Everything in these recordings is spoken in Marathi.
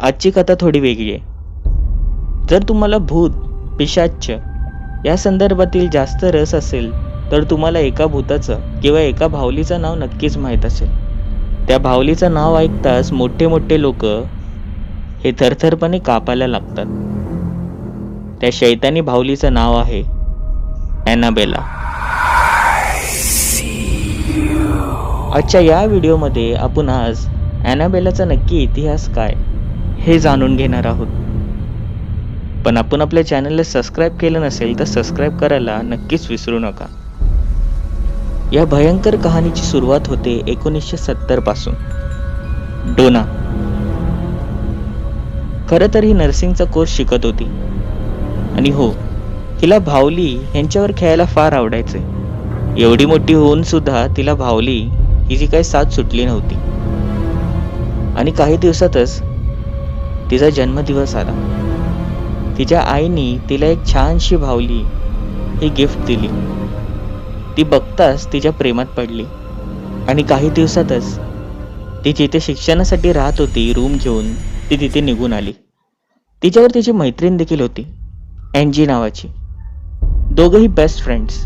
आजची कथा थोडी वेगळी आहे. जर तुम्हाला भूत, पिशाच्य या संदर्भातील जास्त रस असेल तर तुम्हाला एका भूताचं किंवा एका बाहुलीचं नाव नक्कीच माहीत असेल. त्या बाहुलीचं नाव ऐकताच मोठे मोठे लोक हे थरथरपणे कापायला लागतात. त्या शैतानी बाहुलीचं नाव आहे ॲनाबेला. आजच्या या व्हिडिओमध्ये आपण आज ॲनाबेलाचा नक्की इतिहास काय हे जाणून घेणार आहोत. पण आपण आपल्या चॅनलला सबस्क्राईब केलं नसेल तर सबस्क्राईब करायला नक्कीच विसरू नका. या भयंकर कहाणीची सुरुवात होते 1970 पासून. डोना खरं तर ही नर्सिंगचा कोर्स शिकत होती आणि हो, हिला भावली यांच्यावर खेळायला फार आवडायचे. एवढी मोठी होऊन सुद्धा तिला भावली हिची काही साथ सुटली नव्हती. आणि काही दिवसातच तिचा जन्मदिवस आला. तिच्या आईने तिला एक छानशी भावली ही गिफ्ट दिली. ती बघताच तिच्या प्रेमात पडली आणि काही दिवसातच ती जिथे शिक्षणासाठी राहत होती रूम घेऊन ती तिथे निघून आली. तिच्यावर तिची मैत्रीण देखील होती, अँजी नावाची. दोघंही बेस्ट फ्रेंड्स.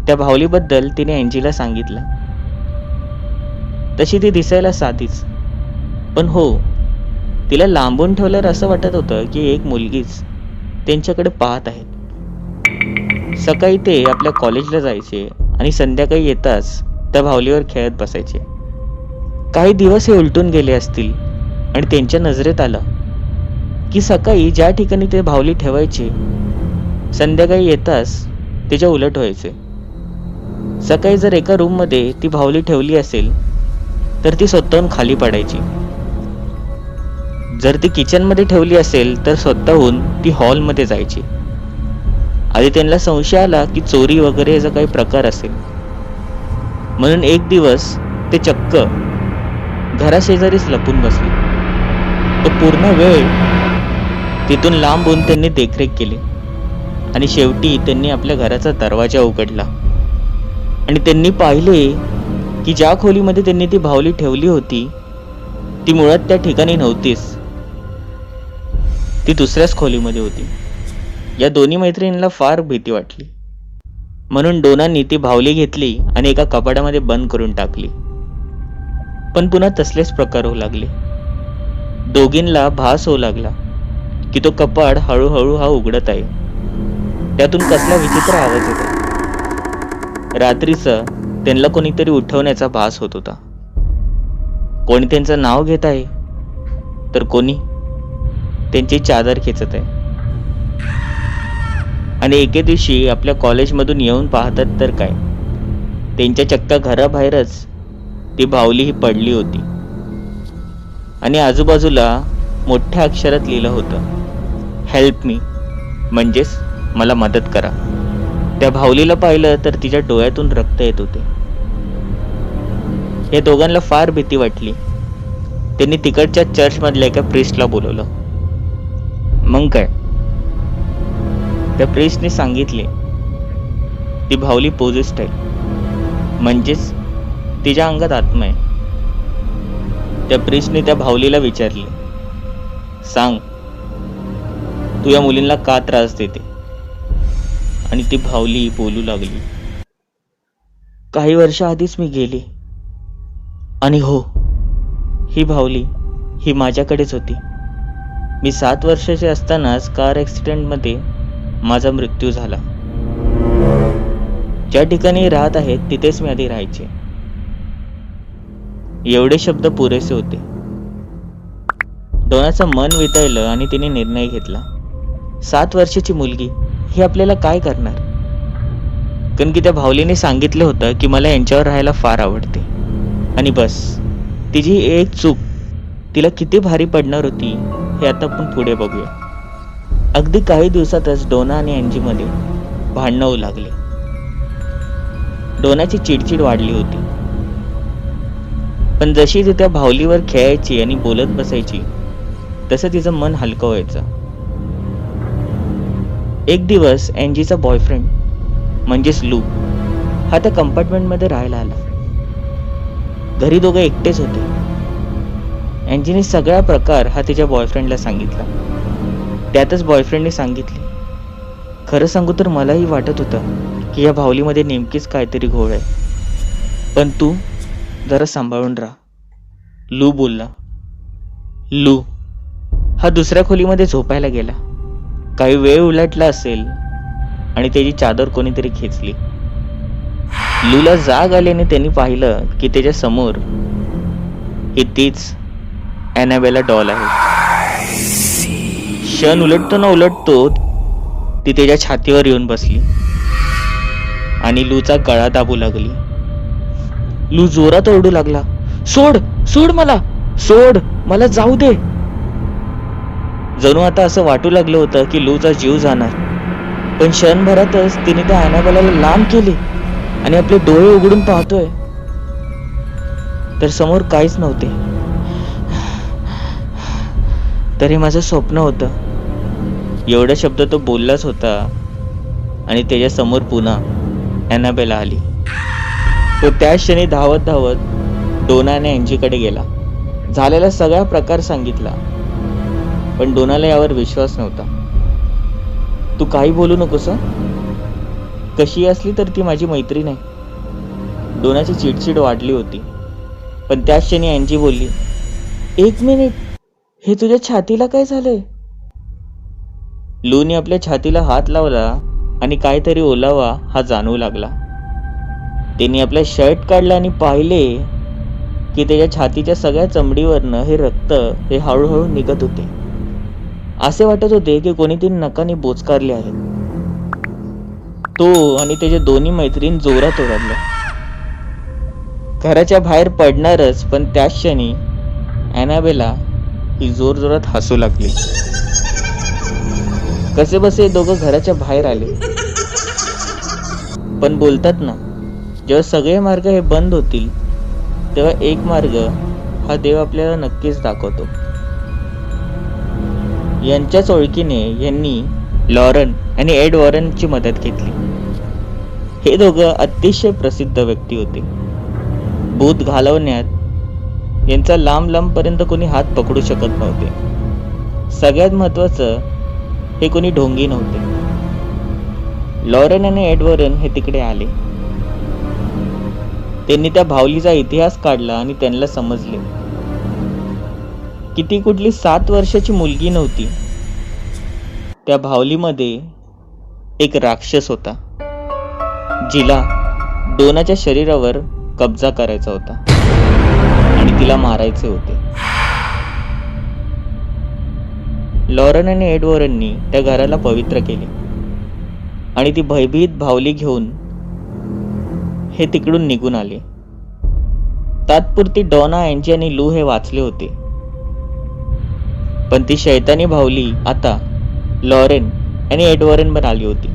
त्या भावलीबद्दल तिने अँजीला सांगितलं. तशी ती दिसायला साधीच, पण हो, तिला लांबून ठेवल्यावर असं वाटत होतं की एक मुलगीच त्यांच्याकडे पाहत आहे. सकाळी ते आपल्या कॉलेजला जायचे आणि संध्याकाळी येताच त्या भावलीवर खेळत बसायचे. काही दिवस हे उलटून गेले असतील आणि त्यांच्या नजरेत आलं की सकाळी ज्या ठिकाणी ते भावली ठेवायचे संध्याकाळी येताच त्याच्या उलट व्हायचे. सकाळी जर एका रूममध्ये ती भावली ठेवली असेल तर ती स्वतःहून खाली पडायची. जर ती किचनमध्ये ठेवली असेल तर स्वतःहून ती हॉलमध्ये जायची. आधी त्यांना संशय आला की चोरी वगैरे याचा काही प्रकार असेल, म्हणून एक दिवस ते चक्क घराशेजारीच लपून बसले. तो पूर्ण वेळ तिथून लांबून त्यांनी देखरेख केली आणि शेवटी त्यांनी आपल्या घराचा दरवाजा उघडला आणि त्यांनी पाहिले की ज्या खोलीमध्ये त्यांनी ती भावली ठेवली होती ती मुळात त्या ठिकाणी नव्हतीच. ती दुसऱ्याच खोलीमध्ये होती. या दोन्ही मैत्रिणींना फार भीती वाटली, म्हणून डोनांनी ती भावली घेतली आणि एका कपाटामध्ये बंद करून टाकली. पण पुन्हा तसलेच प्रकार होऊ लागले. दोघींना भास होऊ लागला की तो कपाट हळूहळू हा उघडत आहे. त्यातून कसला विचित्र आवाज येत आहे. रात्रीचं त्यांना कोणीतरी उठवण्याचा भास होत होता. कोणी त्यांचं नाव घेत आहे तर कोणी त्यांची चादर खेचत आहे. आणि एके दिवशी आपल्या कॉलेजमधून येऊन पाहतात तर काय, त्यांच्या चक्क घराबाहेरच ती भावली ही पडली होती आणि आजूबाजूला मोठ्या अक्षरात लिहिलं होतं, हेल्प मी, म्हणजेच मला मदत करा. त्या भावलीला पाहिलं तर तिच्या डोळ्यातून रक्त येत होते. या दोघांना फार भीती वाटली. त्यांनी तिकडच्या चर्चमधल्या एका प्रिस्टला बोलवलं. मग काय, त्या प्रिस्टने सांगितले ती भावली पोजेस्ड आहे, म्हणजेच तिच्या अंगात आत्मा आहे. त्या प्रिस्टने त्या भावलीला विचारले, सांग, तू या मुलींना का त्रास देते? आणि ती भावली बोलू लागली, काही वर्षाआधीच मी गेली आणि हो, ही भावली ही माझ्याकडेच होती. मी 7 वर्षाचे असतानाच कार ॲक्सिडेंटमध्ये माझा मृत्यू झाला. ज्या ठिकाणी राहत आहेत तिथेच मी आधी राहायचे. एवढे शब्द पुरेसे होते. डोनाचं मन वितळलं आणि तिने निर्णय घेतला. 7 वर्षाची मुलगी ही आपल्याला काय करणार? कारण की त्या भावलीने सांगितलं होतं की मला यांच्यावर राहायला फार आवडते. आणि बस, तिची एक चूक तिला किती भारी पडणार होती हे आता आपण पुढे बघूया. अगदी काही दिवसातच डोना आणि अँजीमध्ये भांडणं होऊ लागली. डोनाची चिडचिड वाढली होती, पण जशी ती त्या भावलीवर खेळायची आणि बोलत बसायची तसं तिचं मन हलकं व्हायचं. एक दिवस अँजीचा बॉयफ्रेंड म्हणजेच लू हा त्या कंपार्टमेंटमध्ये राहायला आला. घरी दोघे एकटेच होते. अँजीने सगळा प्रकार हा तिच्या बॉयफ्रेंडला सांगितला. त्यातच बॉयफ्रेंडने सांगितले, खरं सांगू तर मलाही वाटत होतं की या भावलीमध्ये नेमकीच काहीतरी घोळ आहे, पण तू जरा सांभाळून राहा. लू बोलला. लू हा दुसऱ्या खोलीमध्ये झोपायला गेला. काही वेळ उलटला असेल आणि त्याची चादर कोणीतरी खेचली. लूला जाग आल्याने त्यांनी पाहिलं की त्याच्या समोर ही तीच ॲनाबेला डॉल आहे. क्षण उलटतो ती त्याच्या छातीवर येऊन बसली आणि लूचा गळा दाबू लागली. लू जोरात ओरडू लागला, सोड सोड मला, सोड मला, जाऊ दे. जणू आता असं वाटू लागलं होतं की लूचा जीव जाणार. पण क्षणभरातच तिने त्या ॲनाबेलाला लांब केली आणि आपले डोळे उघडून पाहतोय तर समोर काहीच नव्हते. तर हे माझं स्वप्न होतं, एवढा शब्द तो बोललाच होता आणि त्याच्या समोर पुन्हा ॲनाबेला आली. तो त्याच क्षणी धावत धावत डोनाने अँजीकडे गेला. झालेला सगळा प्रकार सांगितला, पण डोनाला यावर विश्वास नव्हता. तू काही बोलू नकोस, कशी असली तर ती माझी मैत्रीण आहे. डोनाची चिडचिड वाढली होती. पण त्याच क्षणी अँजी बोलली, एक मिनिट, हे तुझ्या छातीला काय झालंय? लूने आपल्या छातीला हात लावला आणि काहीतरी ओलावा हा जाणवू लागला. त्याने आपला शर्ट काढला आणि पाहिले की त्याच्या छातीच्या सगळ्या चमडीवरनं हे रक्त हे हळूहळू निघत होते. असे वाटत होते की कोणीतरी नखाने बोचकारले आहे. तो आणि त्याचे दोन्ही मैत्रीण जोरात ओरडल्या. घराच्या बाहेर पडणारच, पण त्याच क्षणी ॲनाबेला ही जोरजोरात हसू लागली. कसे बसे दोघं घराच्या बाहेर आले. पण बोलतात ना, जेव्हा सगळे मार्ग हे बंद होतील तेव्हा एक मार्ग हा देव आपल्याला नक्कीच दाखवतो. यांच्याच ओळखीने यांनी लॉरन आणि एड वॉरनची मदत घेतली. हे दोघं अतिशय प्रसिद्ध व्यक्ती होते. भूत घालवण्यात यांचा लांब पर्यंत कोणी हात पकडू शकत नव्हते. सगळ्यात महत्वाचं, हे कोणी ढोंगी नव्हते. लॉरन आणि एड वॉरन हे तिकडे आले. त्यांनी त्या भावलीचा इतिहास काढला आणि त्यांना समजले की ती कुठली 7 वर्षाची मुलगी नव्हती. त्या भावलीमध्ये एक राक्षस होता, जिला डोनाच्या शरीरावर कब्जा करायचा होता आणि तिला मारायचे होते. लॉरन आणि एड वॉरननी त्या घराला पवित्र केले आणि ती भयभीत भावली घेऊन हे तिकडून निघून आले. तात्पुरती डॉना, अँजी आणि लू हे वाचले होते. पण ती शैतानी भावली आता लॉरेन आणि एड वॉरनवर आली होती.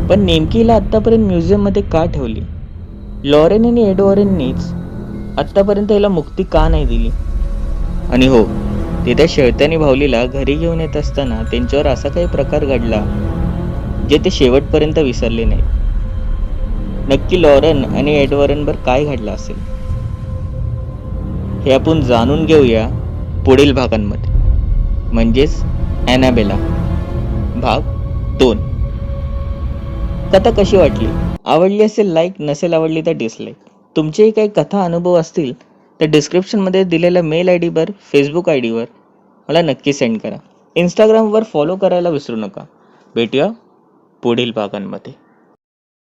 पण नेमकी हिला आतापर्यंत म्युझियम मध्ये का ठेवली? लॉरेन आणि एड वॉरननीच आतापर्यंत हिला मुक्ती का नाही दिली? आणि हो, ते त्या शैतानी भावलीला घरी घेऊन येत असताना त्यांच्यावर असा काही प्रकार घडला जे ते शेवटपर्यंत विसरले नाहीत. नक्की लॉरन आणि एड वॉरनवर काय घडलं असेल हे आपण जाणून घेऊया पुढील भागांमध्ये, म्हणजेच ॲनाबेला भाग 2. कथा कशी वाटली? आवडली असेल लाईक, नसेल आवडली तर डिसलाईक. तुमचेही काही कथा अनुभव असतील तर डिस्क्रिप्शनमध्ये दिलेल्या मेल आय डीवर, फेसबुक आय डीवर मला नक्की सेंड करा. इंस्टाग्रामवर फॉलो करायला विसरू नका. भेटूया पुढील भागांमध्ये.